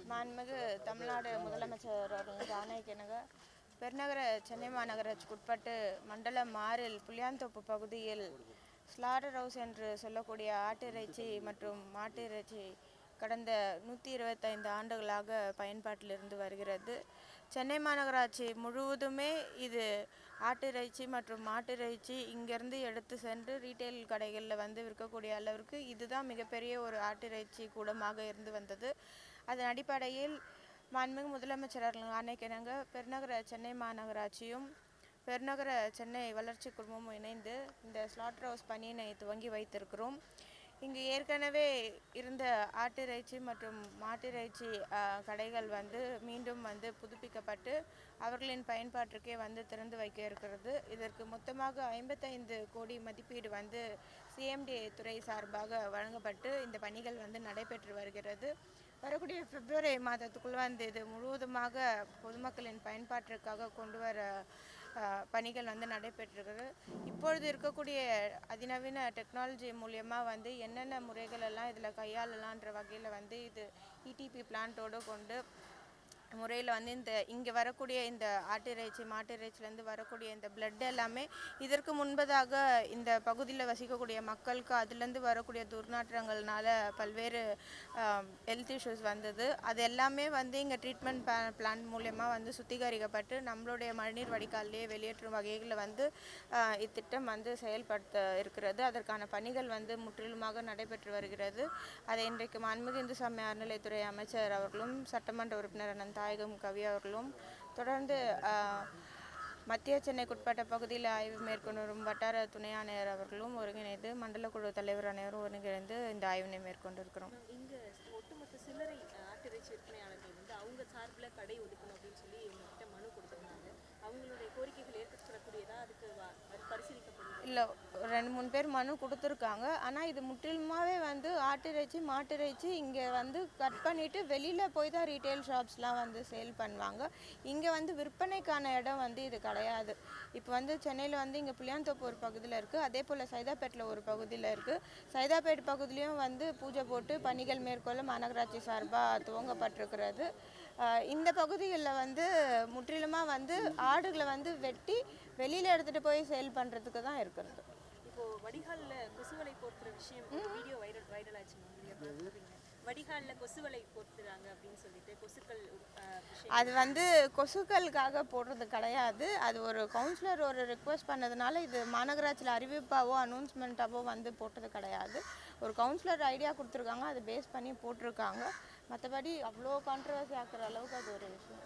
மாண்புமிகு தமிழ்நாடு முதலமைச்சர் அவர்களின் ஆணைக்கிணங்க பெருநகர சென்னை மாநகராட்சிக்குட்பட்டு மண்டலம் 6 புளியாந்தோப்பு பகுதியில் ஸ்லாட்டர் ஹவுஸ் என்று சொல்லக்கூடிய ஆட்டிறைச்சி மற்றும் மாட்டு இறைச்சி கடந்த 125 ஆண்டுகளாக பயன்பாட்டில் இருந்து வருகிறது. சென்னை மாநகராட்சி முழுவதுமே இது ஆட்டிறைச்சி மற்றும் மாட்டிறைச்சி இங்கேருந்து எடுத்து சென்று ரீட்டைல் கடைகளில் விற்கக்கூடிய அளவிற்கு இதுதான் மிகப்பெரிய ஒரு ஆட்டிறைச்சி கூடமாக இருந்து வந்தது. அதன் அடிப்படையில் மாண்புமிகு முதலமைச்சர் அவர்கள் ஆணைக்கிணங்க பெருநகர சென்னை மாநகராட்சியும் பெருநகர சென்னை வளர்ச்சி குழுமமும் இணைந்து இந்த ஸ்லாட்டர் ஹவுஸ் பணியினை துவங்கி வைத்திருக்கிறோம். இங்கு ஏற்கனவே இருந்த ஆட்டிறைச்சி மற்றும் மாட்டிறைச்சி கடைகள் மீண்டும் புதுப்பிக்கப்பட்டு அவர்களின் பயன்பாட்டிற்கே திறந்து வைக்க இருக்கிறது. இதற்கு மொத்தமாக 55 கோடி மதிப்பீடு சிஎம்டி துறை சார்பாக வழங்கப்பட்டு இந்த பணிகள் நடைபெற்று வருகிறது. வரக்கூடிய பிப்ரவரி மாதத்துக்குள் இது முழுவதுமாக பொதுமக்களின் பயன்பாட்டிற்காக கொண்டு வர பணிகள் நடைபெற்றிருக்கிறது. இப்பொழுது இருக்கக்கூடிய அதிநவீன டெக்னாலஜி மூலியமாக என்னென்ன முறைகள் எல்லாம் இதில் கையாளலான்ற வகையில் இது இடிபி பிளான்ட்டோடு கொண்டு முறையில் இந்த இங்கே வரக்கூடிய இந்த ஆட்டிறைச்சி மாட்டிறைச்சிலேருந்து வரக்கூடிய இந்த பிளட் எல்லாமே இதற்கு முன்பதாக இந்த பகுதியில் வசிக்கக்கூடிய மக்களுக்கு அதுலேருந்து வரக்கூடிய துர்நாற்றங்கள்னால பல்வேறு ஹெல்த் இஷ்யூஸ் வந்தது. அது எல்லாமே இங்கே ட்ரீட்மெண்ட் பிளான் மூலயமா சுத்திகரிக்கப்பட்டு நம்மளுடைய மழைநீர் வடிகாலிலேயே வெளியேற்றும் வகைகளில் இத்திட்டம் செயல்படுத்த இருக்கிறது. அதற்கான பணிகள் முற்றிலுமாக நடைபெற்று வருகிறது. அதை இன்றைக்கு மாண்புமிகு இந்து சமய அறநிலையத்துறை அமைச்சர் அவர்களும் சட்டமன்ற உறுப்பினர் தாயகம் கவி அவர்களும் தொடர்ந்து மத்திய சென்னைக்குட்பட்ட பகுதியில் ஆய்வு மேற்கொண்டு வரும் வட்டார துணை ஆணையர் அவர்களும் ஒருங்கிணைந்து மண்டல குழு தலைவர் அனைவரும் ஒருங்கிணைந்து இந்த ஆய்வினை மேற்கொண்டிருக்கிறோம். இங்கே ஒட்டுமொத்த சில்லறை ஆட்டிறைச்சி விற்பனையாளர்கள் அவங்க சார்பில் கடை ஒதுக்கணும் அப்படின்னு சொல்லி எங்ககிட்ட மனு கொடுத்துருந்தாங்க. அவங்களுடைய கோரிக்கைகள் ஏற்கப்படக்கூடியதா? அதுக்கு பரிசீலிக்கப்படும் இல்லை, 2-3 பேர் மனு கொடுத்துருக்காங்க. ஆனால் இது முற்றிலுமாகவே ஆட்டிறைச்சி மாட்டிறைச்சி இங்கே கட் பண்ணிவிட்டு வெளியில் போய் தான் ரீட்டைல் ஷாப்ஸ்லாம் சேல் பண்ணுவாங்க. இங்கே விற்பனைக்கான இடம் இது கிடையாது. இப்போ சென்னையில் இங்கே புளியாந்தோப்பு ஒரு பகுதியில் இருக்குது. அதே போல் சைதாப்பேட்டில் ஒரு பகுதியில் இருக்குது. சைதாப்பேட் பகுதியிலையும் பூஜை போட்டு பணிகள் மேற்கொள்ள மாநகராட்சி சார்பாக துவங்கப்பட்டிருக்கிறது. இந்த பகுதிகளில் முற்றிலுமாக ஆடுகளை வெட்டி வெளியில் எடுத்துகிட்டு போய் சேல் பண்ணுறதுக்கு தான் இருக்கிறது. இப்போது வடிகாலில் கொசுவலை போர்த்துற விஷயம் வீடியோ வைரல் ஆச்சு. வடிகாலில் கொசுவலை போர்த்துறாங்க அப்படின்னு சொல்லிட்டு கொசுக்கள் அது கொசுக்களுக்காக போடுறது கிடையாது. அது ஒரு கவுன்சிலர் ஒரு ரிக்வெஸ்ட் பண்ணதுனால இது மாநகராட்சியில் அறிவிப்பாவோ அனௌன்ஸ்மெண்ட்டாவோ போட்டது கிடையாது. ஒரு கவுன்சிலர் ஐடியா கொடுத்துருக்காங்க, அதை பேஸ் பண்ணி போட்டிருக்காங்க. மற்றபடி அவ்வளோ கான்ட்ரவர்சி ஆக்குற அளவுக்கு அது ஒரு விஷயம்.